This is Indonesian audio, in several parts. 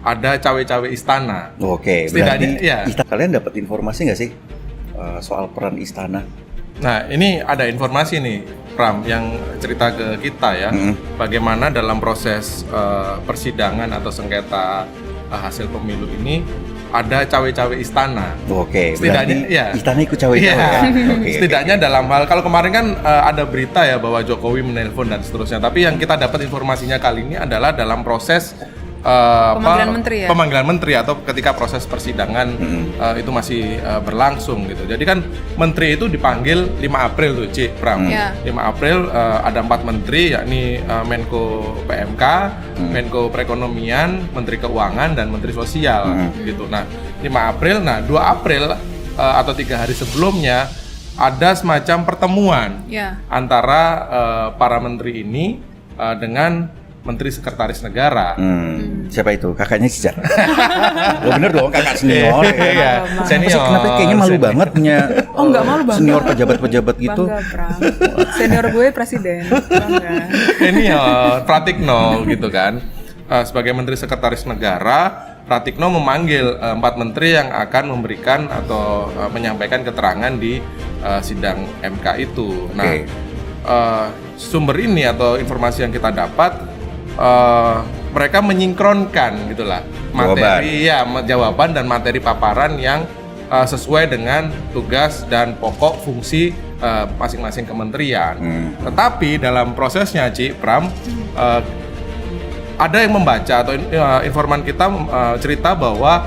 ada cawe-cawe istana. Oke, Setidaknya, berarti ya. kalian dapat informasi nggak sih soal peran istana? Nah, ini ada informasi nih, Pram, yang cerita ke kita ya, bagaimana dalam proses persidangan atau sengketa hasil pemilu ini ada cawe-cawe istana. Oke, Setidaknya, berarti ya. istana ikut cawe-cawe Iya. ya? Oke, Setidaknya dalam hal, kalau kemarin kan ada berita ya bahwa Jokowi menelpon dan seterusnya, tapi yang kita dapat informasinya kali ini adalah dalam proses Pemanggilan menteri ya? Pemanggilan menteri atau ketika proses persidangan itu masih berlangsung gitu. Jadi kan menteri itu dipanggil 5 April tuh, Cik Pram. 5 April ada 4 menteri, yakni Menko PMK, Menko Perekonomian, Menteri Keuangan, dan Menteri Sosial gitu. Nah, 5 April, nah 2 April atau 3 hari sebelumnya ada semacam pertemuan antara para menteri ini dengan Menteri Sekretaris Negara. Siapa itu? Kakaknya Cica. Oh bener dong, kakak senior. Iya, senior. Kenapa kayaknya malu banget punya nggak malu banget. senior pejabat-pejabat gitu. Bangga, Pram. Senior gue presiden. Bangga. Senior, Pratikno gitu kan. Sebagai Menteri Sekretaris Negara, Pratikno memanggil 4 menteri yang akan memberikan atau menyampaikan keterangan di sidang MK itu. Nah, sumber ini atau informasi yang kita dapat, mereka menyingkronkan gitulah materi jawaban dan materi paparan yang sesuai dengan tugas dan pokok fungsi masing-masing kementerian. Tetapi dalam prosesnya, Ci Pram, ada yang membaca atau informan kita cerita bahwa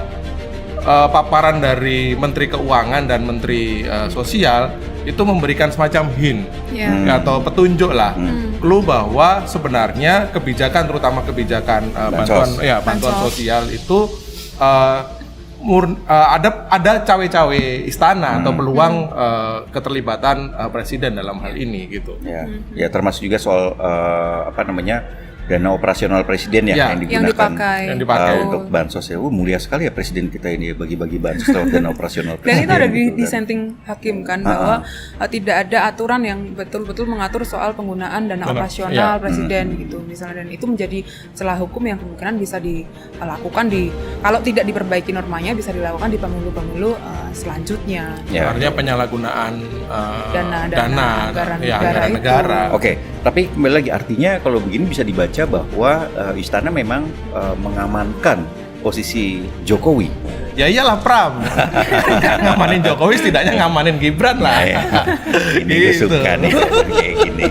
paparan dari Menteri Keuangan dan Menteri Sosial itu memberikan semacam hint atau petunjuk lah, clue bahwa sebenarnya kebijakan, terutama kebijakan bantuan sosial itu ada cawe-cawe istana atau peluang keterlibatan presiden dalam hal ini gitu. Ya termasuk juga soal dana operasional presiden yang digunakan yang dipakai untuk bansos ya. Mulia sekali ya presiden kita ini bagi-bagi bansos lewat dana operasional presiden. Dan itu ada gitu, dissenting hakim kan bahwa tidak ada aturan yang betul-betul mengatur soal penggunaan dana operasional presiden gitu misalnya, dan itu menjadi celah hukum yang kemungkinan bisa dilakukan kalau tidak diperbaiki normanya bisa dilakukan di pemilu-pemilu selanjutnya. Artinya penyalahgunaan dana anggaran negara. Oke, tapi kembali lagi artinya kalau begini bisa dibaca bahwa istana memang mengamankan posisi Jokowi. Ya iyalah Pram. Ngamanin Jokowi setidaknya ngamanin Gibran lah. Ini gue suka nih kayak gini.